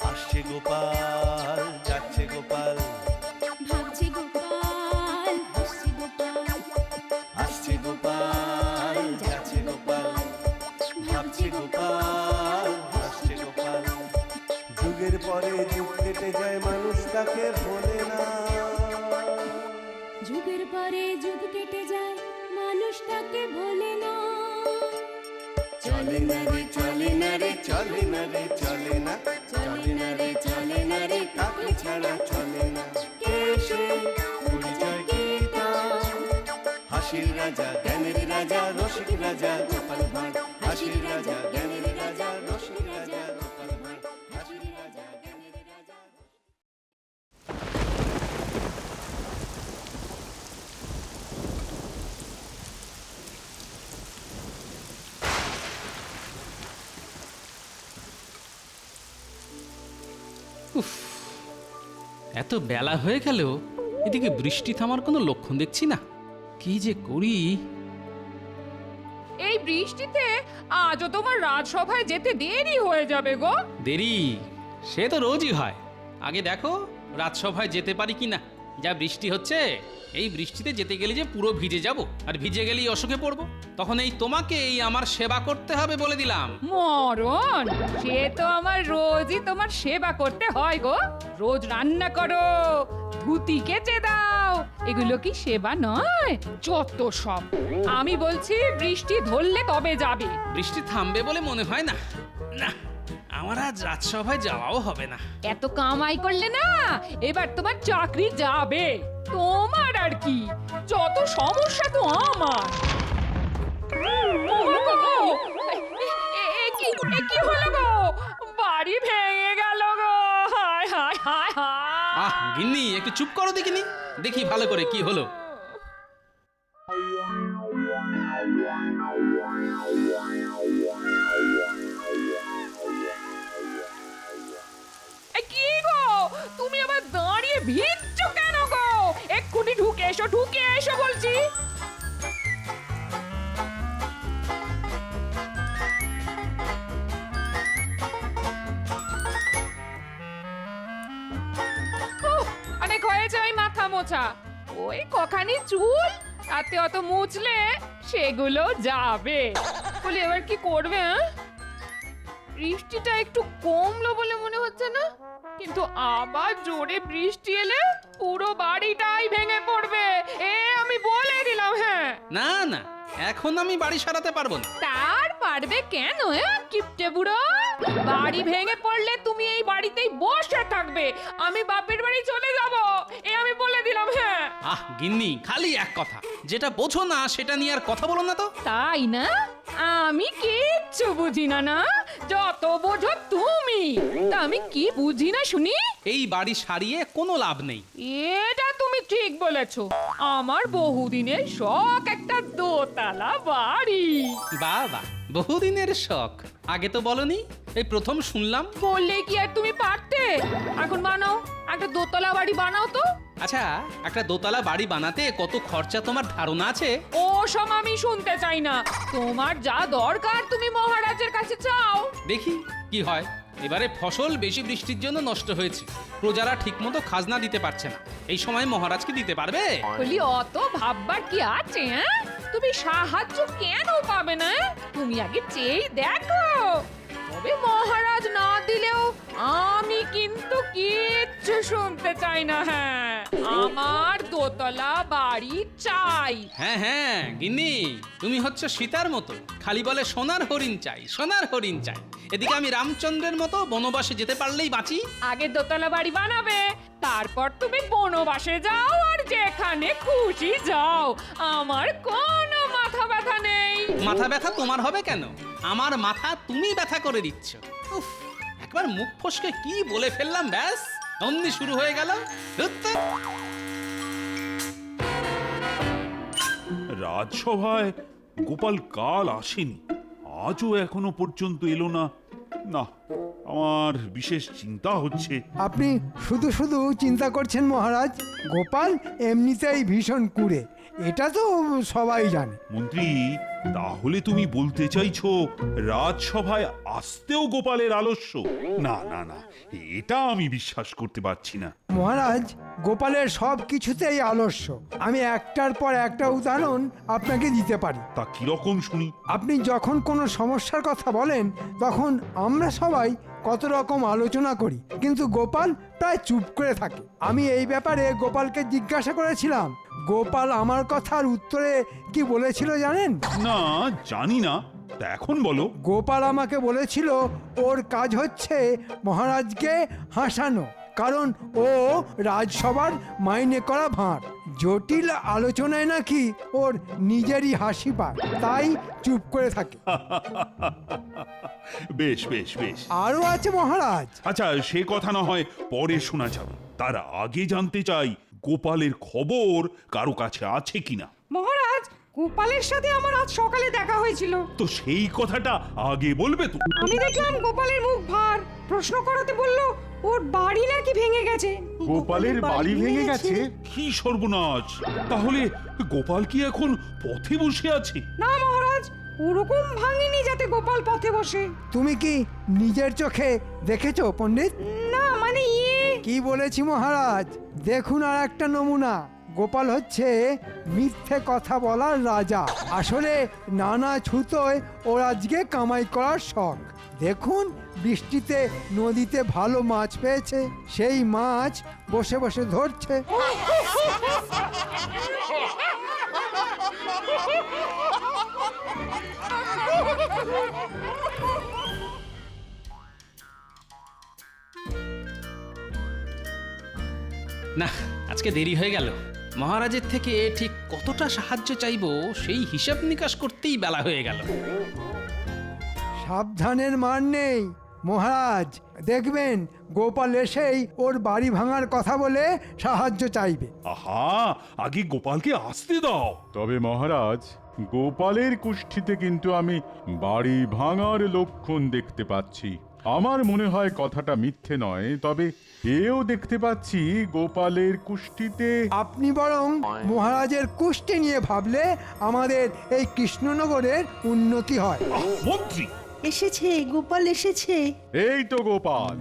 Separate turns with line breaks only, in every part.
আসছে গোপাল, যাচ্ছে গোপাল,
ভাবছে গোপাল, হাসছে গোপাল,
আসছে গোপাল, যাচ্ছে গোপাল, ভাবছে গোপাল, হাসছে গোপাল। যুগের পরে যুগ কেটে যায়, মানুষ তাকে ভোলে না।
যুগের পরে যুগ কেটে যায়, মানুষ তাকে ভোলে না।
চলে না রে, চলে না রে, চলে না রে, চলে না, চলে না রে, চলে না রে, কাকে ছাড়া চলে না। কে সে পরিচয় কি তার? হাসির রাজা, জ্ঞানের রাজা, রসিক রাজা গোপাল ভাঁড়। হাসির রাজা, জ্ঞানের রাজা, রসিক রাজা গোপাল ভাঁড়। হাসির রাজা, জ্ঞানের রাজা।
উফ, এত বেলা হয়ে গেল, এদিকে বৃষ্টি থামার কোনো লক্ষণ দেখছি না। কি যে করি।
এই বৃষ্টিতে আজও তোমার রাজসভায় যেতে দেরি হয়ে যাবে গো।
দেরি সে তো রোজই হয়। আগে দেখো রাজসভায় যেতে পারি কি না। যা বৃষ্টি হচ্ছে, এই বৃষ্টিতে যেতে গেলে যে পুরো ভিজে যাব, আর ভিজে গেলেই অসুখে পড়বো। তখন এই তোমাকে এই আমার সেবা করতে হবে বলে দিলাম।
মরণ, সে তো আমার রোজই তোমার সেবা করতে হয় গো। রোজ রান্না করো, ধুতি কেচে দাও, এগুলো কি সেবা নয়? যত সব। আমি বলছি বৃষ্টি ধরলে তবে যাবে।
বৃষ্টি থামবে বলে মনে হয় না। না, আমার আজ রাজসভায় যাওয়াও হবে না।
এত কামাই করলে না, এবার তোমার চাকরি যাবে। তোমার আর কি, যত সমস্যা তো আমার। ওমা গো! এ কি হলো গো? বাড়ি ভেঙে গেল গো! হায় হায় হায় হায়!
আহ গিন্নি, একটু চুপ করো দেখিনি, দেখি ভালো করে কি হলো।
এ কি গো, তুমি আবার দাঁড়িয়ে ভিজছো কেন গো? এক্ষুনি ঢুকে এসো বলছি। উফ, অনেক হয়েছে ওই মাথা মোছা। ওই কখানি চুল, তাতে অত মুছলে সেগুলো যাবে। বলি এবার কি করবে? হ্যাঁ, বৃষ্টিটা একটু কমলো বলে মনে হচ্ছে না, কিন্তু আবার জোরে বৃষ্টি এলে পুরো বাড়িটাই ভেঙে পড়বে, এ আমি বলে দিলাম। হ্যাঁ,
না না, এখন আমি বাড়ি সারাতে পারবো না।
তার পারবে কেন? কিপটে বুড়ো, বাড়ি ভেঙে পড়লে তুমি এই বাড়িতেই বসে থাকবে, আমি বাপের বাড়ি চলে যাব, এ আমি বলে দিলাম। হ্যাঁ,
আহ গিন্নি, খালি এক কথা, যেটা বোঝো না সেটা নিয়ে আর কথা বলো না তো।
তাই না? আমি কিচ্ছু বুঝি না না, যত বোঝো তুমি। তা আমি কি বুঝি না শুনি?
এই বাড়ি সারিয়ে কোনো লাভ নেই।
এটা তুমি ঠিক বলেছো, আমার বহুদিনের শখ একটা দোতলা বাড়ি।
বাবা, বহুদিনের শখ, আগে তো বলনি, এই প্রথম শুনলাম।
বললে কি আর তুমি পারতে? এখন বানাও, একটা দোতলা বাড়ি বানাও তো।
আচ্ছা, একটা দোতলা বাড়ি বানাতে কত খরচা তোমার ধারণা আছে?
ও সব আমি শুনতে চাই না, তোমার যা দরকার তুমি মহারাজের কাছে চাও।
দেখি কি হয়। এবারে ফসল বেশি বৃষ্টির জন্য নষ্ট হয়েছে, প্রজারা ঠিকমতো খাজনা দিতে পারছে না। এই সময় মহারাজ কি দিতে পারবে?
বলি অত ভাববার কি আছে? তুমি সাহায্য কেন পাবে না? তুমি আগে চেয়ে দেখো। তবে মহারাজ না দিলেও আমি কিন্তু কিচ্ছু শুনতে চাই না। হ্যাঁ, আমার দোতলা বাড়ি চাই।
হ্যাঁ হ্যাঁ গিন্নি, তুমি হচ্ছে সীতার মতো, খালি বলে সোনার হরিণ চাই, সোনার হরিণ চাই। এদিকে আমি রামচন্দ্রের মতো বনবাসে যেতে পারলেই বাঁচি।
আগে দোতলা বাড়ি বানাবে, তারপর তুমি বনবাসে যাও আর যেখানে খুশি যাও, আমার কোনো মাথা ব্যথা নেই।
মাথা ব্যথা তোমার হবে কেন? আমার মাথা তুমি ব্যথা করে দিচ্ছ। উফ, একবার মুখ ফসকে কি বলে ফেললাম, ব্যাস অমনি শুরু হয়ে গেল। ধুত্তে।
রাজসভায় গোপাল কাল আসেনি, আজও এখনো পর্যন্ত এলো না। না, আমার বিশেষ চিন্তা হচ্ছে।
আপনি শুধু শুধু চিন্তা করছেন মহারাজ, গোপাল এমনিতেই ভীষণ কুঁড়ে, এটা তো সবাই জানে।
মন্ত্রী, তাহলে তুমি বলতে চাইছো রাজসভায় আসতেও গোপালের আলস্য? না না না, এটা আমি বিশ্বাস করতে পারছি না।
মহারাজ, গোপালের সব কিছুতেই আলস্য। আমি একটার পর একটা উদাহরণ আপনাকে দিতে পারি।
তা কিরকম শুনি?
আপনি যখন কোনো সমস্যার কথা বলেন তখন আমরা সবাই কত রকম আলোচনা করি, কিন্তু গোপাল প্রায় চুপ করে থাকে। আমি এই ব্যাপারে গোপালকে জিজ্ঞাসা করেছিলাম। গোপাল আমার কথার উত্তরে কি বলেছিল জানেন?
না, জানি না। তা এখন বলো।
গোপাল আমাকে বলেছিল ওর কাজ হচ্ছে মহারাজকে হাসানো, কারণ ও রাজসভার মাইনে করা ভাঁড়। জটিল আলোচনায় নাকি ওর নিজেরই হাসি পায়, তাই চুপ করে থাকে।
বেশ বেশ বেশ।
আরও আছে মহারাজ।
আচ্ছা, সে কথা না হয় পরে শোনা যাবে। তার আগে জানতে চাই গোপালের খবর কারো কাছে আছে কিনা।
মহারাজ, গোপালের সাথে আমার আজ সকালে দেখা হয়েছিল।
তো সেই কথাটা আগে বলবে তো।
আমি দেখলাম গোপালের মুখ ভার। প্রশ্ন করাতে বলল ওর বাড়ি নাকি ভেঙে গেছে।
গোপালের বাড়ি ভেঙে গেছে?
কি সর্বনাশ! তাহলে গোপাল কি এখন পথে বসে আছে?
না মহারাজ, ওরকম ভাঙেনি যাতে গোপাল পথে বসে।
তুমি কি নিজের চোখে দেখেছো পণ্ডিত?
না মানে
কি বলেছি মহারাজ, দেখুন আর একটা নমুনা। গোপাল হচ্ছে মিথ্যে কথা বলার রাজা। আসলে নানা ছুতোয় ওর আজকে কামাই করার শখ। দেখুন, বৃষ্টিতে নদীতে ভালো মাছ পেয়েছে, সেই মাছ বসে বসে ধরছে।
না, আজকে দেরি হয়ে গেল। মহারাজের থেকে ঠিক কতটা সাহায্য চাইবো সেই হিসাব নিকাশ করতেই বেলা হয়ে গেল।
সাবধানের মান নেই মহারাজ, দেখবেন গোপাল এসেই ওর বাড়ি ভাঙার কথা বলে সাহায্য চাইবে।
আহা, আগে গোপালকে আসতে দাও।
তবে মহারাজ, গোপালের কুষ্ঠিতে কিন্তু আমি বাড়ি ভাঙার লক্ষণ দেখতে পাচ্ছি। আমার মনে হয় কথাটা মিথ্যে নয়, তবে এও দেখতে পাচ্ছি গোপালের কুষ্ঠিতে।
আপনি বরং মহারাজের কুষ্টি নিয়ে ভাবলে আমাদের এই কৃষ্ণনগরের উন্নতি হয়।
মন্ত্রী,
এসেছে, গোপাল এসেছে।
এই তো গোপাল।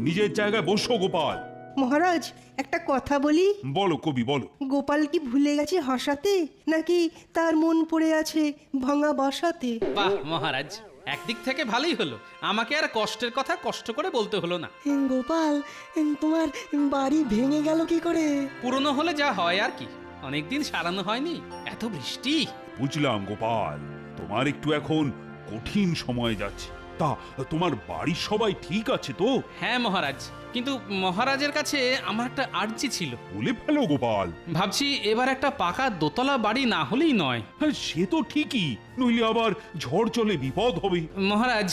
নিজের জায়গায় বসো গোপাল।
মহারাজ, একটা কথা বলি।
বলো কবি, বলো।
গোপাল কি ভুলে গেছে হাসাতে, নাকি তার মন পড়ে আছে ভাঙা বাসাতে?
বাহ মহারাজ, একদিক থেকে ভালোই হলো, আমাকে আর কষ্টের কথা কষ্ট করে বলতে হলো না।
গোপাল, তোমার বাড়ি ভেঙে গেল কি করে?
পুরনো হলে যা হয় আর কি, অনেকদিন সারানো হয়নি, এত বৃষ্টি।
বুঝলাম গোপাল, তোমার একটু এখন কঠিন সময় যাচ্ছে। তা তোমার বাড়ির সবাই ঠিক আছে তো?
হ্যাঁ মহারাজ, কিন্তু মহারাজের কাছে আমার একটা আর্জি ছিল।
বলে ফেলো গোপাল।
ভাবছি এবার একটা পাকা দোতলা বাড়ি না হলেই নয়।
হ্যাঁ, সে তো ঠিকই, নইলে আবার ঝড় চলে বিপদ হবে।
মহারাজ,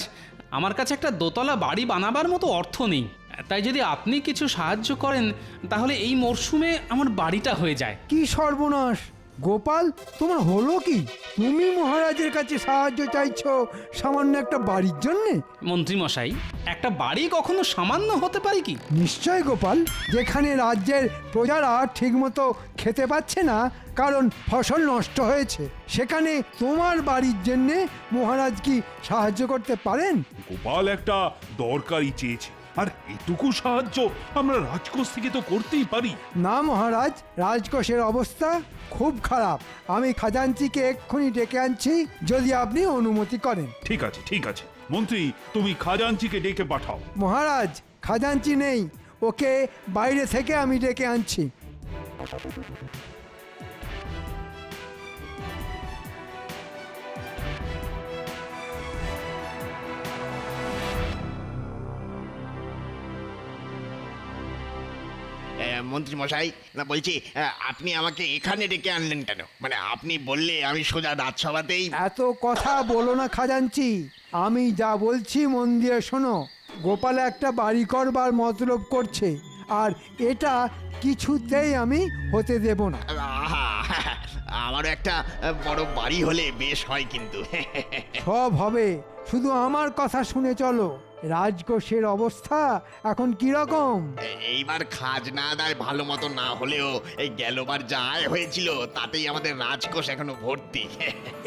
আমার কাছে একটা দোতলা বাড়ি বানাবার মতো অর্থ নেই, তাই যদি আপনি কিছু সাহায্য করেন তাহলে এই মরশুমে আমার বাড়িটা হয়ে যায়।
কি সর্বনাশ! গোপাল, তোমার হলো কি? তুমি মহারাজের কাছে সাহায্য চাইছো সামান্য একটা বাড়ির জন্যে?
মন্ত্রী মশাই, একটা বাড়ি কখনো সামান্য হতে পারে কি?
নিশ্চয় গোপাল, যেখানে রাজ্যের প্রজারা ঠিকমতো খেতে পাচ্ছে না কারণ ফসল নষ্ট হয়েছে, সেখানে তোমার বাড়ির জন্যে মহারাজ কি সাহায্য করতে পারেন?
গোপাল একটা দরকারি চেয়েছে, আর এটুকু সাহায্য আমরা রাজকোষ থেকে তো করতেই পারি।
না মহারাজ, রাজকোষের অবস্থা খুব খারাপ। আমি খাজাঞ্চিকে এক্ষুনি ডেকে আনছি, যদি আপনি অনুমতি করেন।
ঠিক আছে ঠিক আছে, মন্ত্রী তুমি খাজাঞ্চিকে ডেকে পাঠাও।
মহারাজ, খাজাঞ্চি নেই, ওকে বাইরে থেকে আমি ডেকে আনছি।
মন্ত্রী মশাই, না বলছি, আপনি আমাকে এখানে ডেকে আনলেন কেন? মানে আপনি বললে আমি সোজা রাজসভাতেই।
এত কথা বলো না খাজাঞ্চি, আমি যা বলছি মন দিয়ে শোনো। গোপাল একটা বাড়ি করবার মতলব করছে, আর এটা কিছুতেই আমি হতে দেব না।
আহা, আমারও একটা বড় বাড়ি হলে বেশ হয় কিন্তু।
সব হবে, শুধু আমার কথা শুনে চলো। রাজকোষের অবস্থা এখন কি রকম?
এইবার খাজনা আদায় ভালো মতো না হলেও এই গেলবার যা আয় হয়েছিল তাতেই আমাদের রাজকোষ এখনো ভর্তি।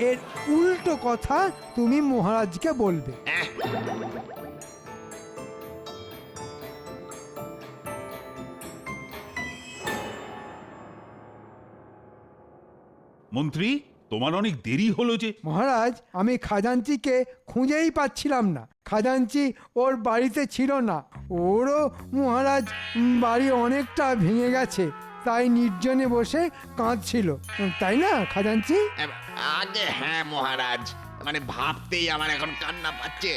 এর উল্টো কথা তুমি মহারাজকে বলবে।
হ্যাঁ,
মন্ত্রী, তোমার অনেক দেরি হলো যে।
মহারাজ, আমি খাজাঞ্চিকে খুঁজেই পাচ্ছিলাম না। খাজাঞ্চি ওর বাড়িতে ছিল না। ওরও মহারাজ বাড়ি অনেকটা ভেঙে গেছে, তাই নির্জনে বসে কাঁদছিল, তাই না খাজাঞ্চি?
আগে হ্যাঁ মহারাজ, মানে ভাবতেই আমার এখন কান্না পাচ্ছে।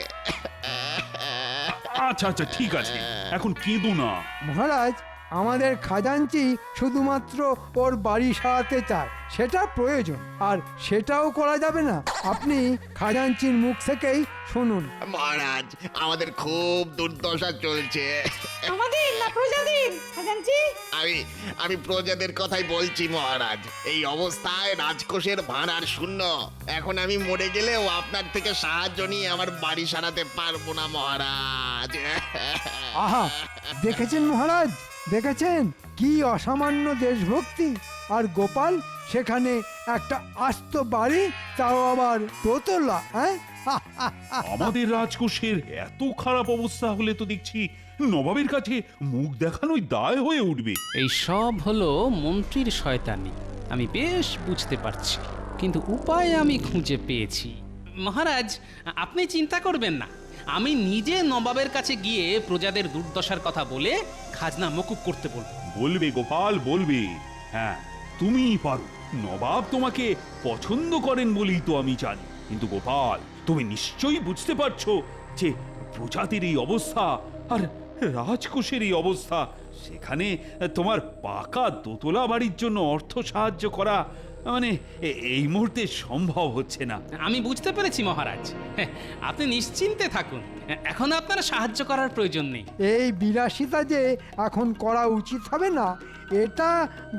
আচ্ছা আচ্ছা, ঠিক আছে, এখন কেঁদো না।
মহারাজ, আমাদের খাজাঞ্চি শুধুমাত্র ওর বাড়ি সারাতে চায়, সেটা প্রয়োজন, আর সেটাও করা যাবে না। আপনি খাজাঞ্চির মুখ থেকেই শুনুন।
মহারাজ, আমাদের খুব দুর্দশা চলছে।
আমাদের না প্রজাদের খাজাঞ্চি?
আমি প্রজাদের কথাই বলছি মহারাজ। এই অবস্থায় রাজকোষের ভাঁড়ার শূন্য। এখন আমি মরে গেলেও আপনার থেকে সাহায্য নিয়ে আমার বাড়ি সারাতে পারবো না মহারাজ।
আহা, দেখেছেন মহারাজ, দেখেছেন কি অসামান্য দেশভক্তি? আর গোপাল সেখানে একটা আস্ত বাড়ি, তাও আবার দোতলা। হ্যাঁ,
আমাদের রাজকোষের এত খারাপ অবস্থা হলে তো দেখছি নবাবের কাছে মুখ দেখানোই দায় হয়ে উঠবে।
এই সব হলো মন্ত্রীর শয়তানি, আমি বেশ বুঝতে পারছি, কিন্তু উপায় আমি খুঁজে পেয়েছি। মহারাজ, আপনি চিন্তা করবেন না, আমি নিজে নবাবের কাছে গিয়ে প্রজাদের দুর্দশার কথা বলে খাজনা মকুব করতে বলবো।
বলবে গোপাল, বলবে। হ্যাঁ, তুমিই পারো। নবাব তোমাকে পছন্দ করেন বলেই তো আমি জানি। কিন্তু গোপাল, তুমি নিশ্চয়ই বুঝতে পারছো যে প্রজাতির এই অবস্থা আর রাজকোষের এই অবস্থা, সেখানে তোমার পাকা দোতলা বাড়ির জন্য অর্থ সাহায্য করা মানে এই মুহূর্তে সম্ভব হচ্ছে না।
আমি বুঝতে পেরেছি মহারাজ, আপনি নিশ্চিন্তে থাকুন, এখন আপনার সাহায্য করার প্রয়োজন নেই।
এই বিলাসিতা যে এখন করা উচিত হবে না, এটা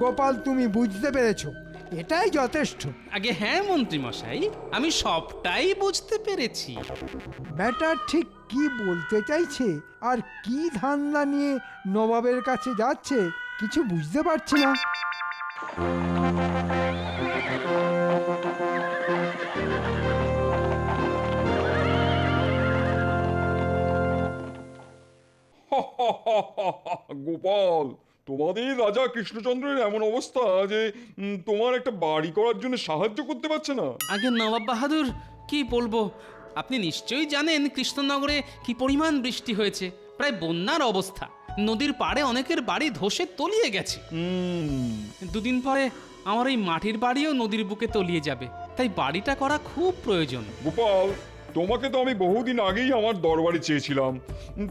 গোপাল তুমি বুঝতে পেরেছো, এটাই যথেষ্ট।
আগে হ্যাঁ মন্ত্রী মশাই, আমি সবটাই বুঝতে পেরেছি।
ব্যাটা ঠিক কি বলতে চাইছে আর কি ধান্দা নিয়ে নবাবের কাছে যাচ্ছে কিছু বুঝতে পারছি না।
গোপাল, তোমাদের রাজা কৃষ্ণচন্দ্রের এমন অবস্থা যে তোমার একটা বাড়ি করার জন্য সাহায্য করতে পারছে না।
আগে নবাব বাহাদুর, কি বলবো, আপনি নিশ্চয়ই জানেন কৃষ্ণনগরে কি পরিমাণ বৃষ্টি হয়েছে, প্রায় বন্যার অবস্থা। নদীর পাড়ে অনেকের বাড়ি ধসে তলিয়ে গেছে। দুদিন পরে আমার এই মাটির বাড়িও নদীর বুকে তলিয়ে যাবে, তাই বাড়িটা করা খুব প্রয়োজন।
গোপাল, তোমাকে তো আমি বহুদিন আগেই আমার দরবারে চেয়েছিলাম।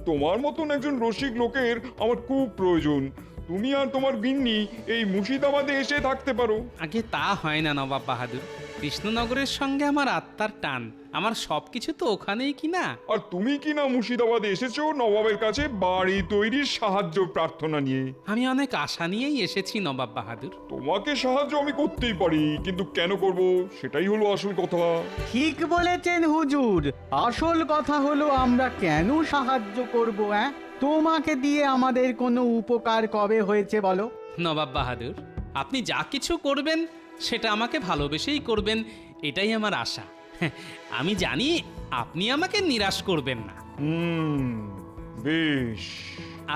তোমার মতন একজন রসিক লোকের আমার খুব প্রয়োজন। তুমি আর তোমার গিন্নি এই মুর্শিদাবাদে এসে থাকতে পারো।
আগে তা হয় না নবাব বাহাদুর, কৃষ্ণনগরের সঙ্গে আমার আত্মার টান, আমার সবকিছু তো ওখানেই কিনা।
আর তুমি কি না মুর্শিদাবাদে এসেছো নবাবের কাছে বাড়ি তৈরির সাহায্য প্রার্থনা নিয়ে?
আমি অনেক আশা নিয়েই এসেছি নবাব বাহাদুর।
তোমাকে সাহায্য আমি করতেই পারি, কিন্তু কেন করব সেটাই হলো আসল কথা।
ঠিক বলেছেন হুজুর, আসল কথা হলো আমরা কেন সাহায্য করব? তোমাকে দিয়ে আমাদের কোনো উপকার কবে হয়েছে বলো?
নবাব বাহাদুর, আপনি যা কিছু করবেন সেটা আমাকে ভালোবেসেই করবেন, এটাই আমার আশা। আমি জানি আপনি আমাকে নিরাশ করবেন না।
বেশ,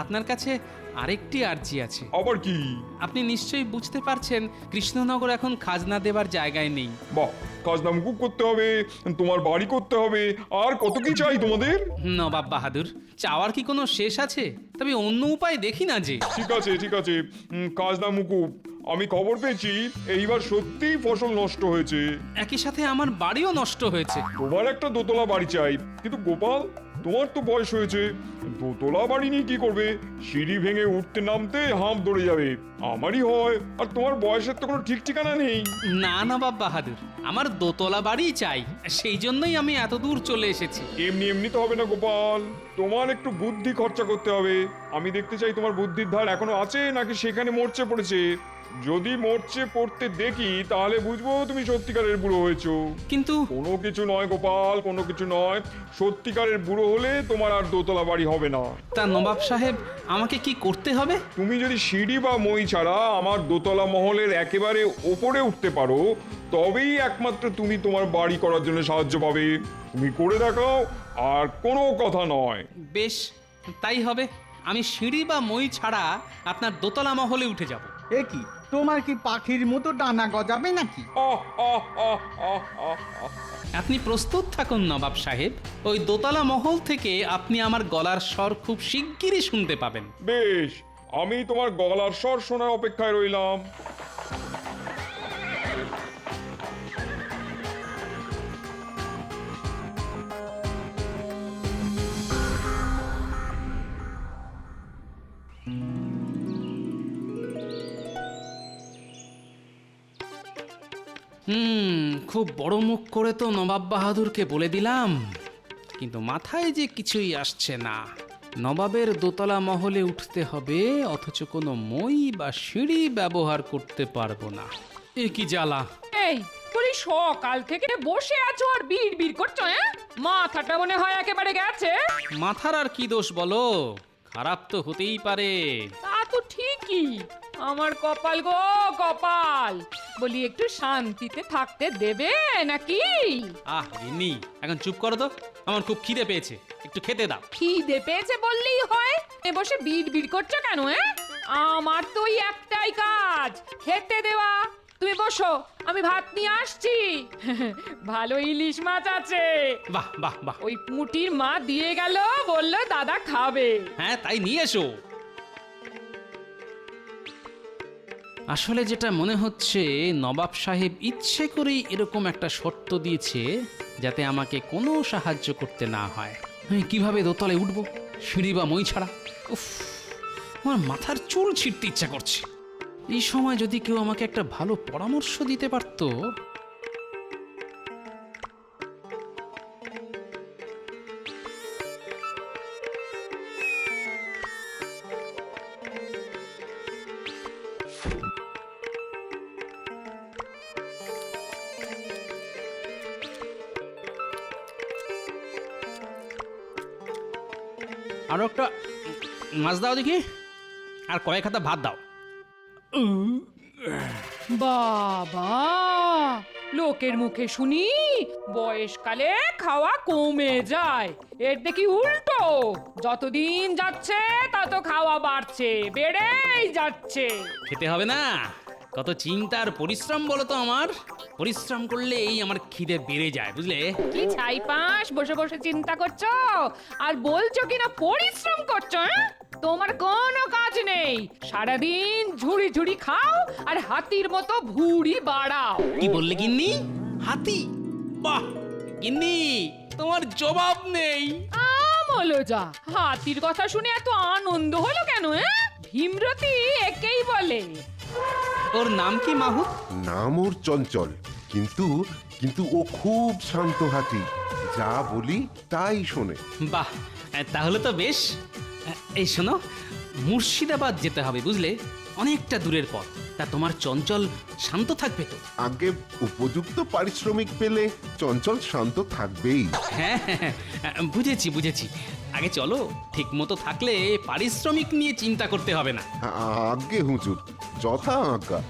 আপনার কাছে আরেকটি আর্জি আছে।
আবার কি?
আপনি নিশ্চয়ই বুঝতে পারছেন কৃষ্ণনগর এখন খাজনা দেবার জায়গায় নেই।
বাহ, খাজনা মুকুব করতে হবে, তোমার বাড়ি করতে হবে, আর কত কি চাই তোমাদের?
নবাব বাহাদুর, চাওয়ার কি কোনো শেষ আছে? তবে অন্য উপায় দেখি না যে।
ঠিক আছে ঠিক আছে, খাজনা মুকুব। আমি খবর পেয়েছি এইবার সত্যিই ফসল নষ্ট হয়েছে,
একই সাথে আমার বাড়িও নষ্ট হয়েছে।
তোমার একটা দোতলা বাড়ি চাই। কিন্তু গোপাল, তোমার তো বয়স হয়েছে, দোতলা বাড়ি নিয়ে কি করবে? সিঁড়ি ভেঙে উঠতে নামতে হাঁপ ধরে যাবে। আমারই হয়, আর তোমার বয়সের তো কোনো ঠিক ঠিকানা নেই।
না নবাব বাহাদুর, আমার দোতলা বাড়ি চাই, সেই জন্যই আমি এত দূর চলে এসেছি।
এমনি এমনি তো হবে না গোপাল, তোমার একটু বুদ্ধি খরচা করতে হবে। আমি দেখতে চাই তোমার বুদ্ধির ধার এখনো আছে নাকি সেখানে মরচে পড়েছে। যদি মরচে পড়তে দেখি তাহলে বুঝবো তুমি সত্যিকারের বুড়ো হয়েছো।
কিন্তু
কোনো কিছু নয় গোপাল, কোনো কিছু নয়। সত্যিকারের বুড়ো হলে তোমার আর দোতলা বাড়ি হবে না।
তা নবাব সাহেব আমাকে কি করতে হবে?
তুমি যদি সিঁড়ি বা মই ছাড়া আমার দোতলা মহলের একেবারে ওপরে উঠতে পারো, তবেই একমাত্র তুমি তোমার বাড়ি করার জন্য সাহায্য পাবে। তুমি করে দেখাও, আর কোনো কথা নয়।
বেশ, তাই হবে। আমি সিঁড়ি বা মই ছাড়া আপনার দোতলা মহলে উঠে যাব।
এ কি, তোমার কি পাখির মতো ডানা গজাবে নাকি?
আহ, আহ, আহ, আহ, আহ, আহ।
আপনি প্রস্তুত থাকুন নবাব সাহেব, ওই দোতলা মহল থেকে আপনি আমার গলার স্বর খুব শিগগিরই শুনতে পাবেন।
বেশ, আমি তোমার গলার স্বর শোনার অপেক্ষায় রইলাম।
খুব বড় মুখ করে তো নবাব বাহাদুরকে বলে দিলাম, কিন্তু মাথায় যে কিছুই আসছে না। নবাবের দোতলা মহলে উঠতে হবে, অথচ কোনো মই বা সিঁড়ি ব্যবহার করতে পারবো না। এ কি জ্বালা!
এই বলি, সকাল থেকে বসে আছো আর বিড় বিড় করছো, হ্যাঁ? মাথাটা মনে হয় একেবারে গেছে।
মাথার আর কি দোষ বলো, খারাপ তো হতেই পারে।
তা তো ঠিকই, আমার কপাল গো কপাল। বলি, একটু শান্তিতে থাকতে দেবে নাকি?
গিন্নি, এখন চুপ করো তো, আমার খুব খিদে পেয়েছে, একটু খেতে দাও।
খিদে পেয়েছে বললেই হয়? এ বসে বিড় বিড় করছো কেন, হ্যাঁ? আমার তো ওই একটাই কাজ, খেতে দেওয়া। তুমি বসো, আমি ভাত নিয়ে আসছি। ভালো ইলিশ মাছ আছে।
বাহ বাহ বাহ!
ওই পুঁটির মা দিয়ে গেল, বললো দাদা খাবে।
হ্যাঁ, তাই নিয়ে এসো। আসলে যেটা মনে হচ্ছে, নবাব সাহেব ইচ্ছে করেই এরকম একটা শর্ত দিয়েছে যাতে আমাকে কোনো সাহায্য করতে না হয়। আমি কিভাবে দোতলায় উঠব সিঁড়ি বা মই ছাড়া? উফ, আমার মাথার চুল ছিঁড়তে ইচ্ছা করছে। এই সময় যদি কেউ আমাকে একটা ভালো পরামর্শ দিতে পারতো। আরো একটা মাছ দাও দেখি, আর কয়েক হাতা ভাত দাও।
বাবা, লোকের মুখে শুনি বয়সকালে খাওয়া কমে যায়, এর দেখি উল্টো। যতদিন যাচ্ছে তত খাওয়া বাড়ছে, বেড়েই যাচ্ছে।
খেতে হবে না, কত চিন্তা আর পরিশ্রম বলো তো আমার। পরিশ্রম করলে এই আমার খিদে বেড়ে যায়, বুঝলে?
কি ছাইপাশ বসে বসে চিন্তা করছো আর বলছো কিনা পরিশ্রম করছো, হ্যাঁ? তোমার কোনো কাজ নেই, সারাদিন ঝুড়ি ঝুড়ি খাও আর হাতির মতো ভুঁড়ি বাড়াও।
কি বললে গিন্নি? হাতি? বাহ গিন্নি, তোমার জবাব নেই।
আমলো যা, হাতির কথা শুনে এত আনন্দ হলো কেন, হ্যাঁ? ভীমরতি একেই বলে।
ওর নাম কি মাহুত?
নাম ওর চঞ্চল, কিন্তু কিন্তু ও খুব শান্ত হাতি, যা বলি তাই শোনে।
বাহ, তাহলে তো বেশ। এই শোনো, মুর্শিদাবাদ যেতে হবে, বুঝলে? অনেকটা দূরের পথ। তা তোমার চঞ্চল শান্ত থাকবে তো?
আগে উপযুক্ত পারিশ্রমিক পেলে চঞ্চল শান্ত থাকবেই।
হ্যাঁ হ্যাঁ, বুঝেছি বুঝেছি। আগে চলো, ঠিক মতো থাকলে পারিশ্রমিক নিয়ে চিন্তা করতে হবে না।
আজ্ঞে হুজুর, যথা আজ্ঞা।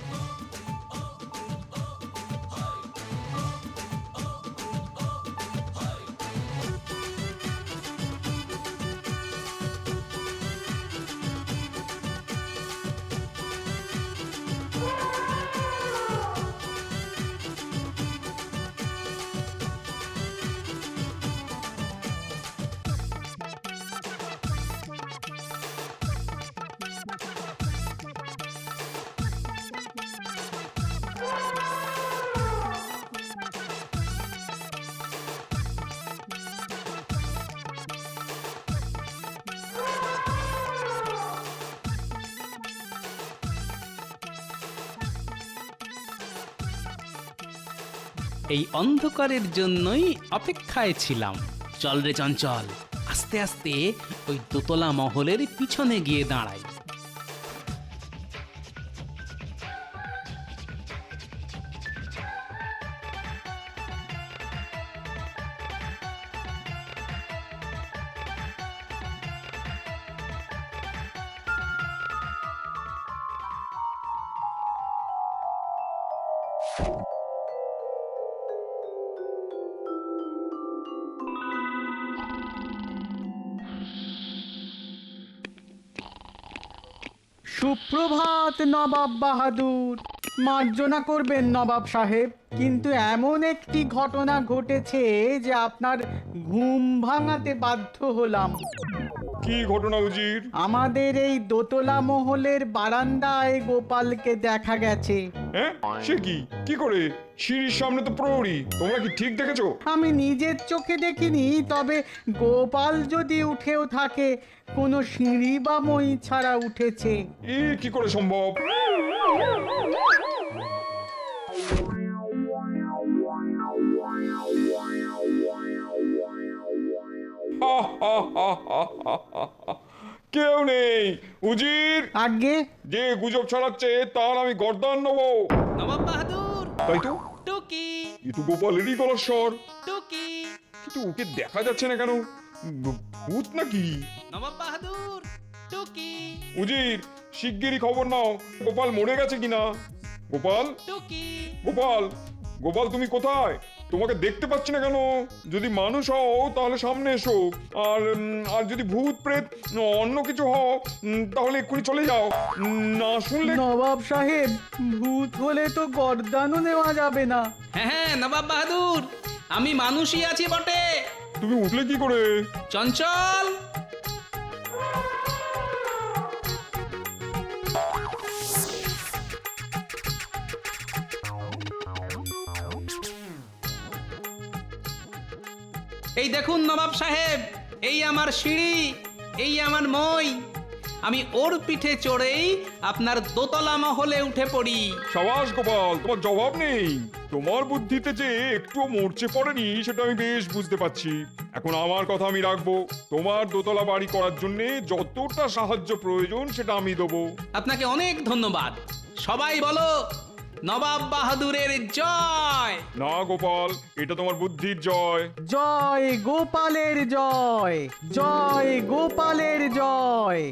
এই অন্ধকারের জন্যই অপেক্ষায় ছিলাম। চল রে চঞ্চল, আস্তে আস্তে ওই দোতলা মহলের পিছনে গিয়ে দাঁড়াই।
সুপ্রভাত নবাব বাহাদুর। মার্জনা করবেন নবাব সাহেব, কিন্তু এমন একটি ঘটনা ঘটেছে যে আপনার ঘুম ভাঙাতে বাধ্য হলাম।
কি ঘটনা উজির?
আমাদের এই দোতলা মহলের বারান্দায় গোপালকে দেখা গেছে।
হ্যাঁ, সে কি? কি করে? সিঁড়ির সামনে তো প্রহরী। তোমরা কি ঠিক দেখেছো?
আমি নিজের চোখে দেখিনি, তবে গোপাল যদি উঠেও থাকে কোনো সিঁড়ি বা মই ছাড়া উঠেছে।
কি করে সম্ভব? কেউ নেই উজির।
আগে
যে গুজব ছড়াচ্ছে তার আমি গর্দান নেবো।
নবাব বাহাদুর,
তাই তো,
টুকি
এ তো গোপালেরই গলার স্বর,
টুকি।
কিন্তু ওকে দেখা যাচ্ছে না কেন? ভূত নাকি?
নবাব বাহাদুর, টুকি
উজির, শিগগিরই খবর নাও গোপাল মরে গেছে কিনা। গোপাল,
টুকি।
গোপাল, গোপাল তুমি কোথায়? তোমাকে দেখতে পাচ্ছি না কেন? যদি মানুষ হও তাহলে সামনে এসো, আর যদি ভূত প্রেত অন্য কিছু হও তাহলে এক্ষুনি চলে যাও। না শুনলে?
নবাব সাহেব, ভূত হলে তো গর্দানও নেওয়া যাবে না।
হ্যাঁ হ্যাঁ নবাব বাহাদুর, আমি মানুষই আছি বটে।
তুমি উঠলে কি করে?
চঞ্চল, এই দেখুন নবাব সাহেব, এই আমার সিঁড়ি, এই আমার মই। আমি ওর পিঠে চড়েই আপনার দোতলা মহলে উঠে পড়ি।
সাবাস গোপাল, তোমার জবাব নেই। তোমার বুদ্ধিতে যে একটুও মরচে পড়েনি সেটা আমি বেশ বুঝতে পারছি। এখন আমার কথা আমি রাখবো। তোমার দোতলা বাড়ি করার জন্য যতটা সাহায্য প্রয়োজন সেটা আমি দেবো।
আপনাকে অনেক ধন্যবাদ। সবাই বলো নবাব বাহাদুরের জয়।
না গোপাল, এটা তোমার বুদ্ধির জয়।
জয় গোপালের জয়, জয় গোপালের জয়।